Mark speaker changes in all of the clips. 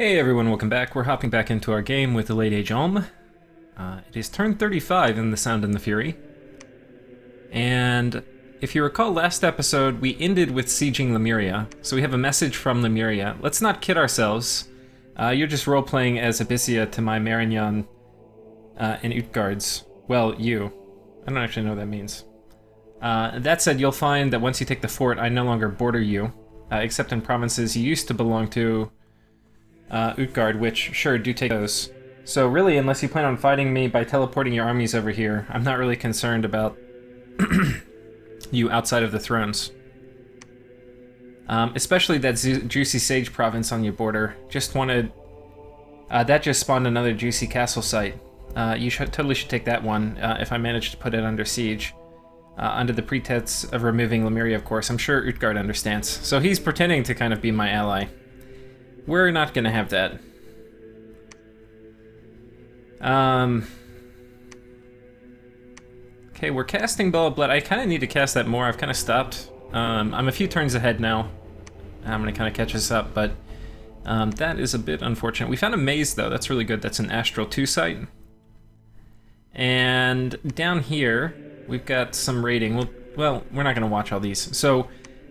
Speaker 1: Hey everyone, welcome back. We're hopping back into our game with the Late Age Ulm. It is turn 35 in The Sound and the Fury. And if you recall last episode, we ended with sieging Lemuria. So we have a message from Lemuria. Let's not kid ourselves. You're just role-playing as Abyssia to my Marignon and Utguards. Well, you. I don't actually know what that means. That said, you'll find that once you take the fort, I no longer border you, except in provinces you used to belong to. Utguard, which, sure, do take those. So really, unless you plan on fighting me by teleporting your armies over here, I'm not really concerned about you outside of the thrones. Especially that Juicy Sage province on your border. Just wanted... that just spawned another Juicy Castle site. You totally should take that one, if I manage to put it under siege. Under the pretense of removing Lemuria, of course. I'm sure Utguard understands. So he's pretending to kind of be my ally. We're not gonna have that. Okay, we're casting Ball of Blood. I kind of need to cast that more. I've kind of stopped. I'm a few turns ahead now. I'm gonna kind of catch us up, but that is a bit unfortunate. We found a maze, though. That's really good. That's an Astral 2 site. And down here, we've got some raiding. Well, we're not gonna watch all these. So,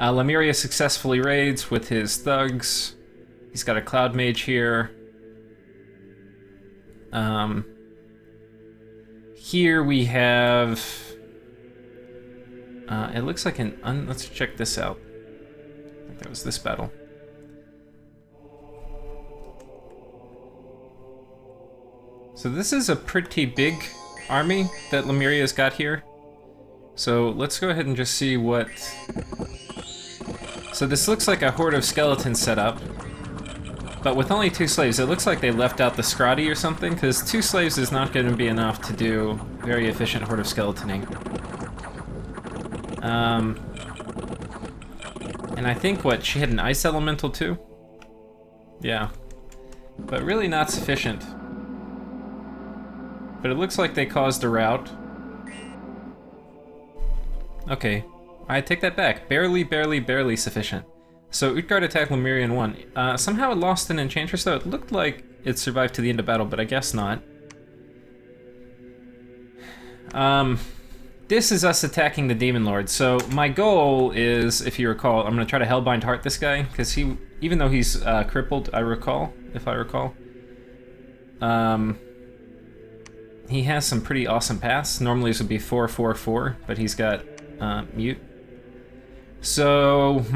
Speaker 1: Lemuria successfully raids with his thugs. He's got a Cloud Mage here. Here we have... it looks like an... let's check this out. I think that was this battle. So this is a pretty big army that Lemuria's got here. So let's go ahead and just see what... So this looks like a horde of skeletons set up. But with only 2 slaves, it looks like they left out the Scrotty or something, because 2 slaves is not going to be enough to do very efficient horde of skeletoning. And I think, what, she had an ice elemental too? Yeah. But really not sufficient. But it looks like they caused a rout. Okay, I take that back. Barely sufficient. So Utgard attacked Lemuria and won. Somehow it lost an Enchantress, though. It looked like it survived to the end of battle, but I guess not. This is us attacking the Demon Lord. So my goal is, if you recall, I'm going to try to Hellbind Heart this guy, because he, even though he's crippled, if I recall, he has some pretty awesome paths. Normally this would be 4-4-4, but he's got mute. So,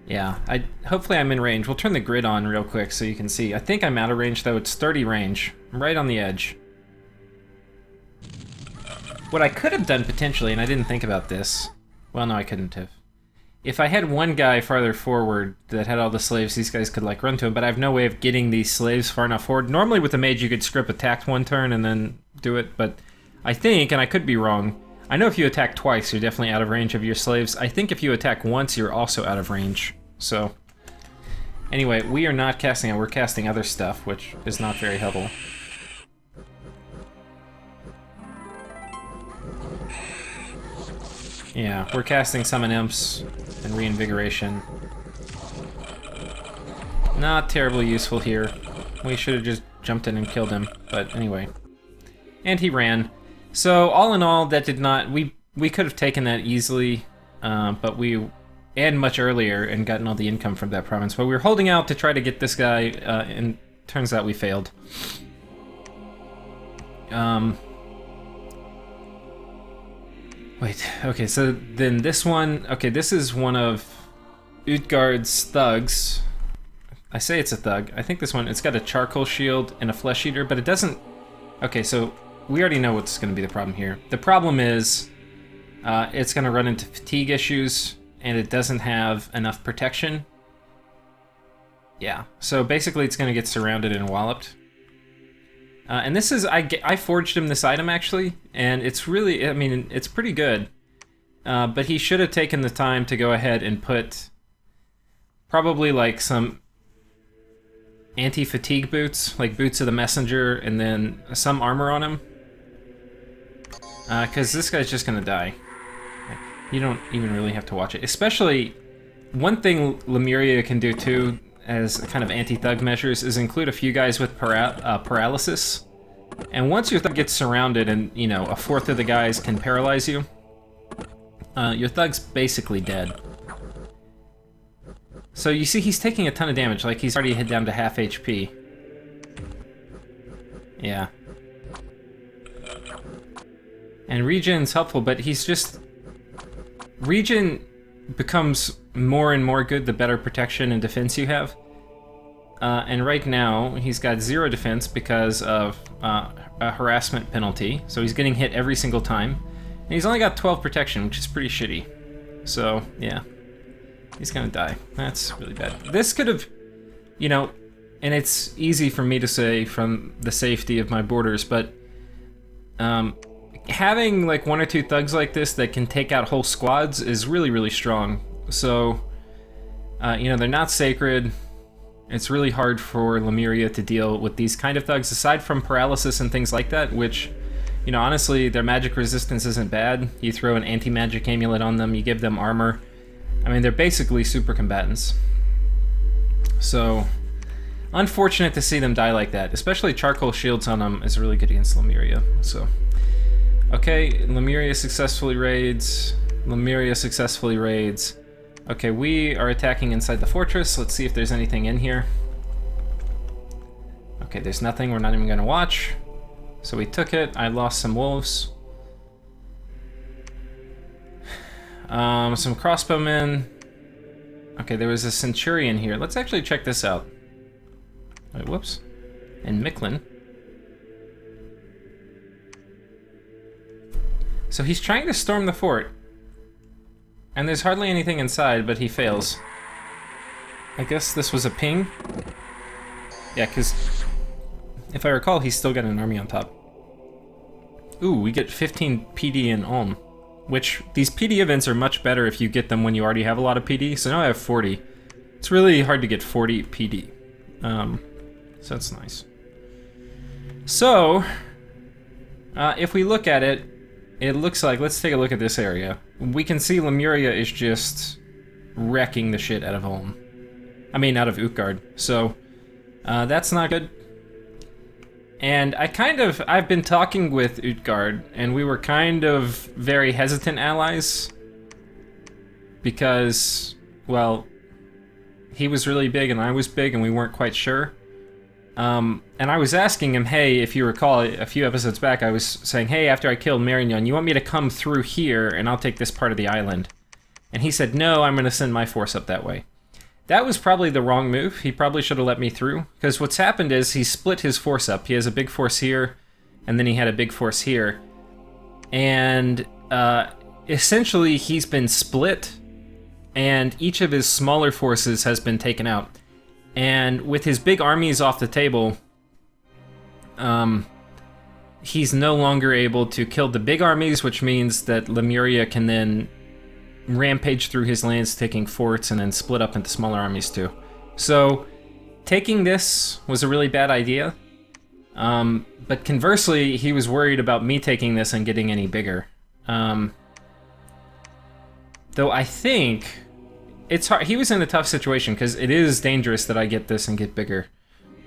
Speaker 1: yeah, hopefully I'm in range. We'll turn the grid on real quick so you can see. I think I'm out of range, though. It's 30 range. I'm right on the edge. What I could have done, potentially, and I didn't think about this... Well, no, I couldn't have. If I had one guy farther forward that had all the slaves, these guys could, like, run to him, but I have no way of getting these slaves far enough forward. Normally, with a mage, you could script attack one turn and then do it, but I think, and I could be wrong, I know if you attack twice, you're definitely out of range of your slaves. I think if you attack once, you're also out of range. So, anyway, we are not casting it, we're casting other stuff, which is not very helpful. Yeah, we're casting Summon Imps and Reinvigoration. Not terribly useful here. We should have just jumped in and killed him, but anyway. And he ran. So, all in all, that did not... We could have taken that easily, but we... And much earlier, and gotten all the income from that province. But we were holding out to try to get this guy, and turns out we failed. Wait, okay, so then this one... Okay, this is one of Utgard's thugs. I say it's a thug. I think this one, it's got a charcoal shield and a flesh eater, but it doesn't... Okay, so we already know what's going to be the problem here. The problem is, it's going to run into fatigue issues, and it doesn't have enough protection. Yeah, so basically it's going to get surrounded and walloped. And this is, I forged him this item actually, and it's really, I mean, it's pretty good. But he should have taken the time to go ahead and put probably like some anti-fatigue boots, like boots of the messenger, and then some armor on him. Because this guy's just going to die. You don't even really have to watch it. Especially, one thing Lemuria can do too, as kind of anti-thug measures is include a few guys with paralysis. And once your thug gets surrounded and, you know, a fourth of the guys can paralyze you, your thug's basically dead. So you see he's taking a ton of damage, like he's already hit down to half HP. Yeah. And regen's helpful, but he's just... Regen becomes more and more good the better protection and defense you have. And right now, he's got 0 defense because of a harassment penalty, so he's getting hit every single time. And he's only got 12 protection, which is pretty shitty. So, yeah. He's gonna die. That's really bad. This could have, you know, and it's easy for me to say from the safety of my borders, but having like 1 or 2 thugs like this that can take out whole squads is really, really strong. So, you know, they're not sacred. It's really hard for Lemuria to deal with these kind of thugs, aside from paralysis and things like that, which, you know, honestly, their magic resistance isn't bad. You throw an anti-magic amulet on them, you give them armor. I mean, they're basically super combatants. So, unfortunate to see them die like that. Especially charcoal shields on them is really good against Lemuria. So, okay, Lemuria successfully raids. Lemuria successfully raids. Okay, we are attacking inside the fortress. Let's see if there's anything in here. Okay, there's nothing. We're not even gonna watch. So we took it. I lost some wolves. Some crossbowmen. Okay, there was a centurion here. Let's actually check this out. Wait, whoops. And Micklin. So he's trying to storm the fort. And there's hardly anything inside, but he fails. I guess this was a ping? Yeah, because if I recall, he's still got an army on top. Ooh, we get 15 PD in Ulm. Which, these PD events are much better if you get them when you already have a lot of PD. So now I have 40. It's really hard to get 40 PD. So that's nice. So, if we look at it, it looks like, let's take a look at this area. We can see Lemuria is just wrecking the shit out of Ulm. I mean, out of Utguard. So, that's not good. And I've been talking with Utguard, and we were kind of very hesitant allies. Because, well, he was really big and I was big and we weren't quite sure. And I was asking him, hey, if you recall, a few episodes back, I was saying, hey, after I killed Marignan, you want me to come through here and I'll take this part of the island? And he said, no, I'm going to send my force up that way. That was probably the wrong move. He probably should have let me through. Because what's happened is he split his force up. He has a big force here, and then he had a big force here. And essentially, he's been split, and each of his smaller forces has been taken out. And with his big armies off the table, he's no longer able to kill the big armies, which means that Lemuria can then rampage through his lands, taking forts, and then split up into smaller armies too. So, taking this was a really bad idea. But conversely, he was worried about me taking this and getting any bigger. Though I think it's hard. He was in a tough situation because it is dangerous that I get this and get bigger.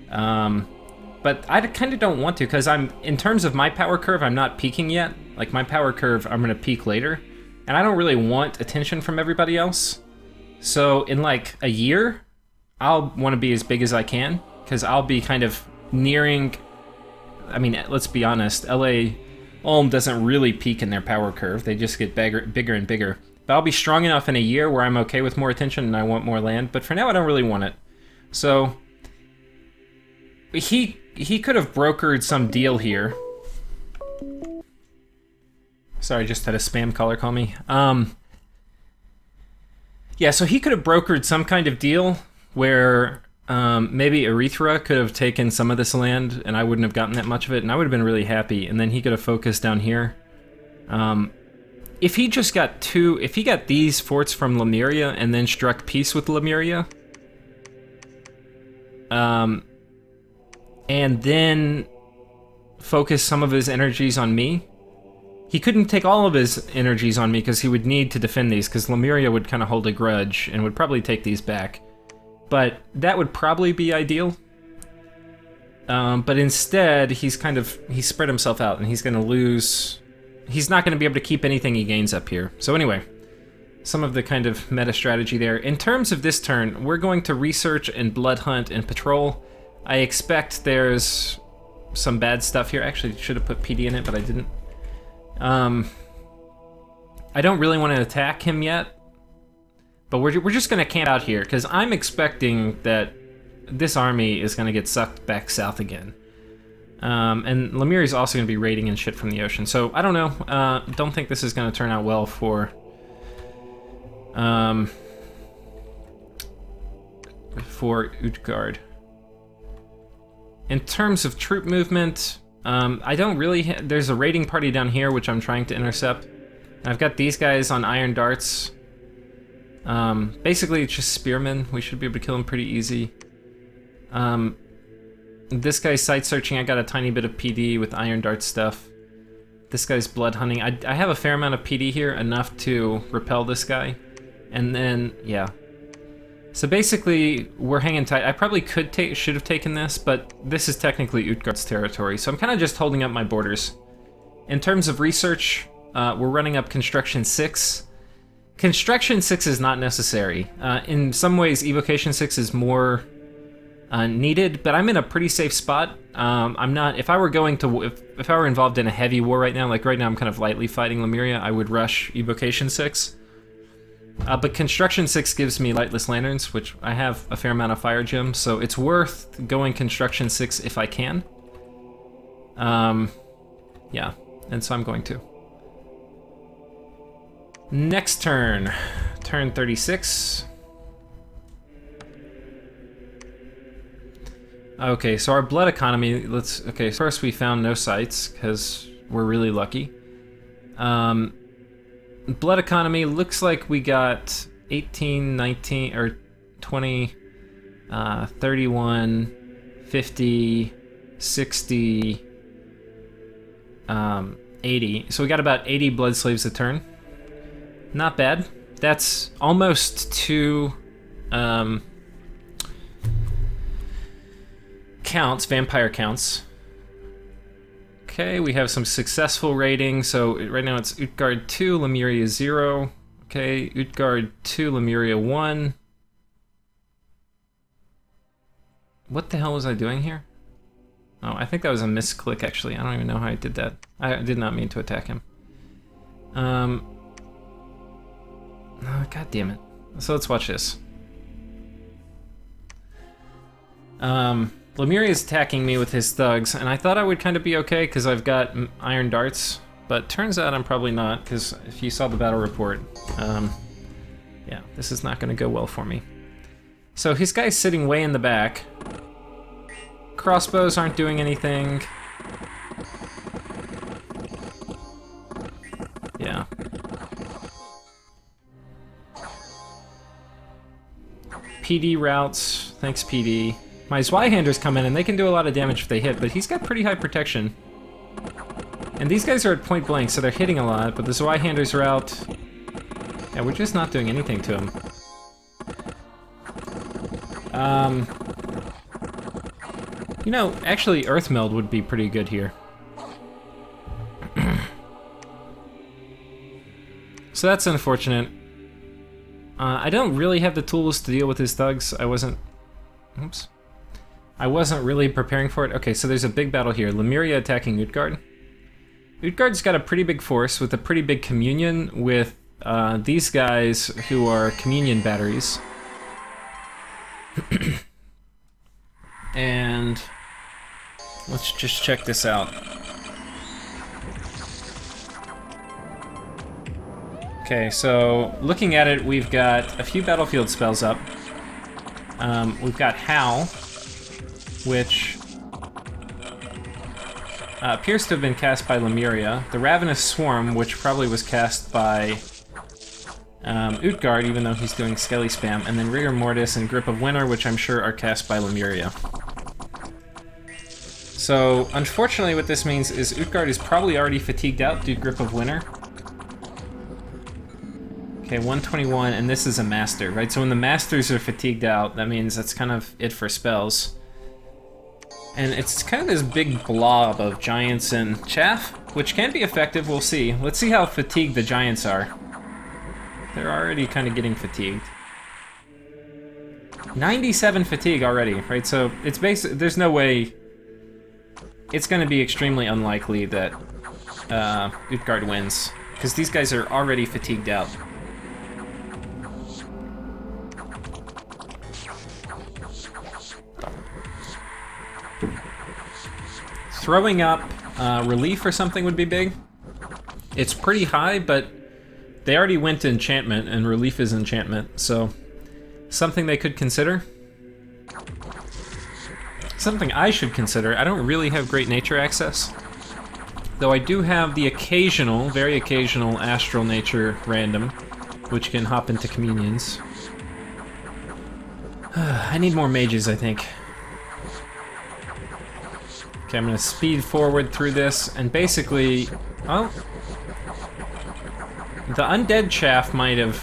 Speaker 1: But I kind of don't want to because in terms of my power curve, I'm not peaking yet. Like my power curve, I'm going to peak later. And I don't really want attention from everybody else. So in like a year, I'll want to be as big as I can because I'll be kind of nearing, I mean, let's be honest, Ulm doesn't really peak in their power curve. They just get bigger and bigger. But I'll be strong enough in a year where I'm okay with more attention and I want more land. But for now, I don't really want it. So he could have brokered some deal here. Sorry, just had a spam caller call me. Yeah, so he could have brokered some kind of deal where maybe Erythra could have taken some of this land and I wouldn't have gotten that much of it, and I would have been really happy, and then he could have focused down here. If he just got if he got these forts from Lemuria and then struck peace with Lemuria, and then focus some of his energies on me, he couldn't take all of his energies on me because he would need to defend these, because Lemuria would kind of hold a grudge and would probably take these back. but that would probably be ideal. But instead, he spread himself out, and he's going to lose. He's not going to be able to keep anything he gains up here. So anyway, some of the kind of meta strategy there. In terms of this turn, we're going to research and blood hunt and patrol. I expect there's some bad stuff here. Actually, should have put PD in it, but I didn't. I don't really want to attack him yet, but we're just going to camp out here, because I'm expecting that this army is going to get sucked back south again. And Lemuria is also going to be raiding and shit from the ocean. So, I don't know. Don't think this is going to turn out well for Utguard. In terms of troop movement, I don't really... there's a raiding party down here, which I'm trying to intercept. And I've got these guys on iron darts. Basically, it's just spearmen. We should be able to kill them pretty easy. This guy's sight searching. I got a tiny bit of PD with iron dart stuff. This guy's blood hunting. I have a fair amount of PD here, enough to repel this guy. And then, yeah. So basically, we're hanging tight. I probably should have taken this, but this is technically Utgard's territory, so I'm kind of just holding up my borders. In terms of research, we're running up Construction 6. Construction 6 is not necessary. In some ways, Evocation 6 is more needed, but I'm in a pretty safe spot. I'm not. If I were going to, if I were involved in a heavy war right now, like right now, I'm kind of lightly fighting Lemuria, I would rush Evocation 6. But Construction 6 gives me Lightless Lanterns, which I have a fair amount of fire gems, so it's worth going Construction 6 if I can. Yeah, and so I'm going to. Next turn, turn 36. Okay, so our blood economy, okay, first we found no sites, because we're really lucky. Blood economy looks like we got 18, 19, or 20, 31, 50, 60, 80. So we got about 80 blood slaves a turn. Not bad. That's almost 2 counts, vampire counts. Okay, we have some successful raiding. So right now it's Utguard 2, Lemuria 0. Okay, Utguard 2, Lemuria 1. What the hell was I doing here? Oh, I think that was a misclick, actually. I don't even know how I did that. I did not mean to attack him. Oh, God damn it. So let's watch this. Lemuria is attacking me with his thugs, and I thought I would kind of be okay because I've got iron darts, but turns out I'm probably not, because if you saw the battle report, yeah, this is not going to go well for me. So his guy's sitting way in the back. Crossbows aren't doing anything. Yeah. PD routes, thanks PD. My Zweihanders come in and they can do a lot of damage if they hit, but he's got pretty high protection. And these guys are at point blank, so they're hitting a lot, but the Zweihanders are out. Yeah, we're just not doing anything to him. You know, actually Earth Meld would be pretty good here. So that's unfortunate. I don't really have the tools to deal with his thugs. I wasn't really preparing for it. Okay, so there's a big battle here. Lemuria attacking Utgard. Utgard's got a pretty big force with a pretty big communion with these guys who are communion batteries. And let's just check this out. Okay, so looking at it, we've got a few battlefield spells up. We've got Howl, which appears to have been cast by Lemuria. The Ravenous Swarm, which probably was cast by Utguard, even though he's doing Skelly spam. And then Rigor Mortis and Grip of Winter, which I'm sure are cast by Lemuria. So, unfortunately what this means is Utguard is probably already fatigued out due to Grip of Winter. Okay, 121, and this is a master, right? So when the masters are fatigued out, that means that's kind of it for spells. And it's kind of this big blob of giants and chaff, which can be effective, we'll see. Let's see how fatigued the giants are. They're already kind of getting fatigued. 97 fatigue already, right? So it's there's no way... It's gonna be extremely unlikely that Utguard wins, because these guys are already fatigued out. Throwing up relief or something would be big. It's pretty high, but they already went to enchantment, and relief is enchantment, so something they could consider. Something I should consider. I don't really have great nature access, though I do have the occasional, very occasional astral nature random, which can hop into communions. I need more mages, I think. Okay, I'm gonna speed forward through this, and basically, oh, the undead chaff might have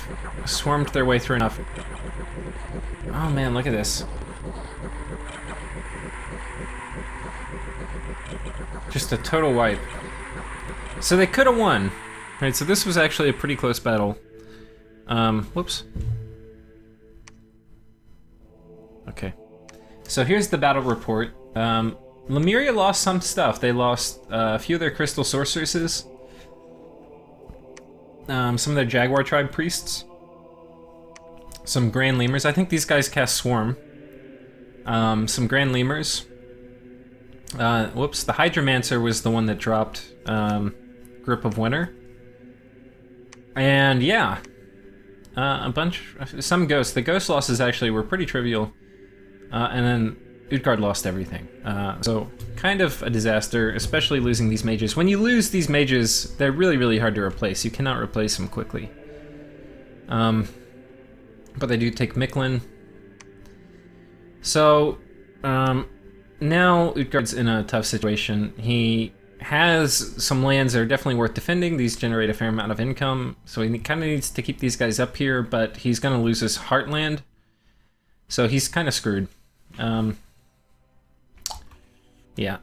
Speaker 1: swarmed their way through enough. Oh man, look at this. Just a total wipe. So they could have won. Right, so this was actually a pretty close battle. Whoops. Okay. So here's the battle report. Lemuria lost some stuff. They lost a few of their crystal sorceresses. Some of their Jaguar tribe priests. Some Grand Lemurs. I think these guys cast Swarm. Some Grand Lemurs. Whoops, the Hydromancer was the one that dropped Grip of Winter. And yeah, some ghosts. The ghost losses actually were pretty trivial. And then Utguard lost everything. So kind of a disaster, especially losing these mages. When you lose these mages, they're really, really hard to replace. You cannot replace them quickly. But they do take Micklin. So, now Utgard's in a tough situation. He has some lands that are definitely worth defending. These generate a fair amount of income, so he kind of needs to keep these guys up here, but he's going to lose his Heartland. So he's kind of screwed. Yeah.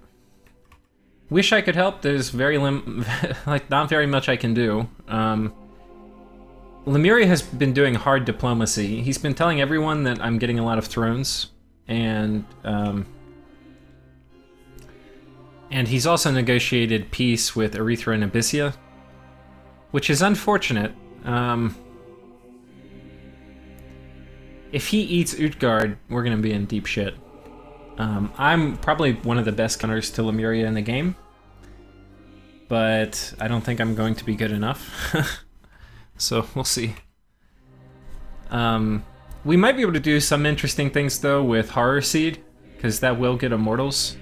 Speaker 1: Wish I could help. There's not very much I can do. Lemuria has been doing hard diplomacy. He's been telling everyone that I'm getting a lot of thrones, and he's also negotiated peace with Erythra and Abyssia, which is unfortunate. If he eats Utguard, we're gonna be in deep shit. I'm probably one of the best counters to Lemuria in the game, but I don't think I'm going to be good enough. So we'll see. We might be able to do some interesting things though with Horror Seed, because that will get Immortals.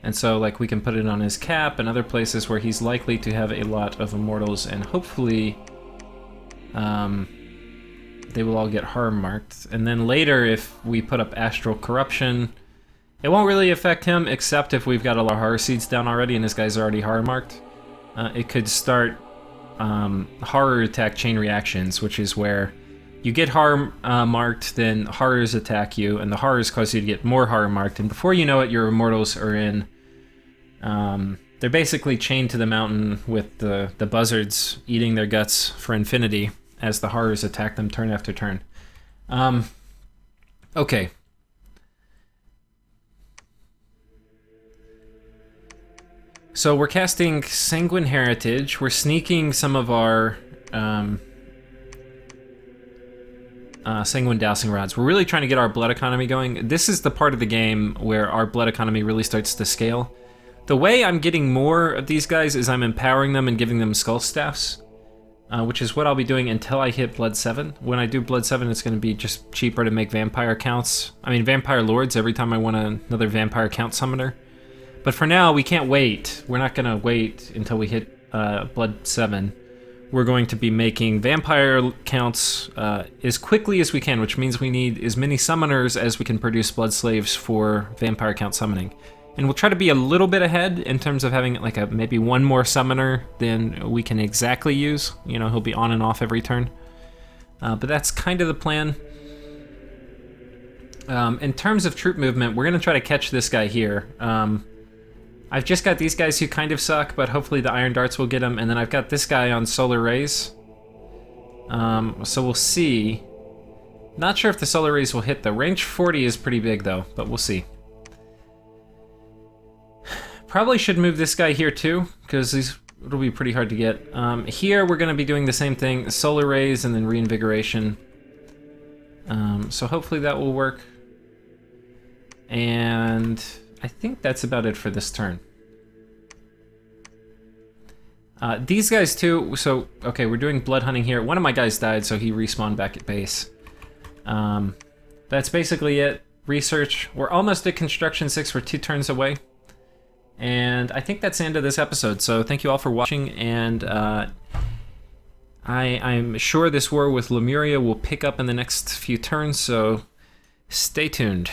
Speaker 1: And so like we can put it on his cap and other places where he's likely to have a lot of Immortals, and hopefully they will all get harm marked. And then later, if we put up Astral Corruption, it won't really affect him, except if we've got a lot of Horror Seeds down already and this guy's already harm marked. It could start horror attack chain reactions, which is where you get harm marked, then horrors attack you, and the horrors cause you to get more harm marked, and before you know it, your Immortals are in. They're basically chained to the mountain with the buzzards eating their guts for infinity as the horrors attack them turn after turn. Okay. So we're casting Sanguine Heritage. We're sneaking some of our Sanguine Dowsing Rods. We're really trying to get our blood economy going. This is the part of the game where our blood economy really starts to scale. The way I'm getting more of these guys is I'm empowering them and giving them Skull Staffs, which is what I'll be doing until I hit Blood 7. When I do Blood 7, it's going to be just cheaper to make Vampire counts. I mean, Vampire Lords every time I want another Vampire count summoner. But for now, we can't wait. We're not going to wait until we hit Blood 7. We're going to be making Vampire counts as quickly as we can, which means we need as many summoners as we can produce Blood Slaves for Vampire count summoning. And we'll try to be a little bit ahead in terms of having like maybe one more summoner than we can exactly use. You know, he'll be on and off every turn. But that's kind of the plan. In terms of troop movement, we're going to try to catch this guy here. I've just got these guys who kind of suck, but hopefully the Iron Darts will get him. And then I've got this guy on Solar Rays. So we'll see. Not sure if the Solar Rays will hit though. Range 40 is pretty big though, but we'll see. Probably should move this guy here too, because it'll be pretty hard to get. Here we're going to be doing the same thing. Solar Rays and then Reinvigoration. So hopefully that will work. And I think that's about it for this turn. These guys too, so, okay, we're doing blood hunting here. One of my guys died, so he respawned back at base. That's basically it. Research. We're almost at Construction 6, we're 2 turns away. And I think that's the end of this episode, so thank you all for watching, and I'm sure this war with Lemuria will pick up in the next few turns, so stay tuned.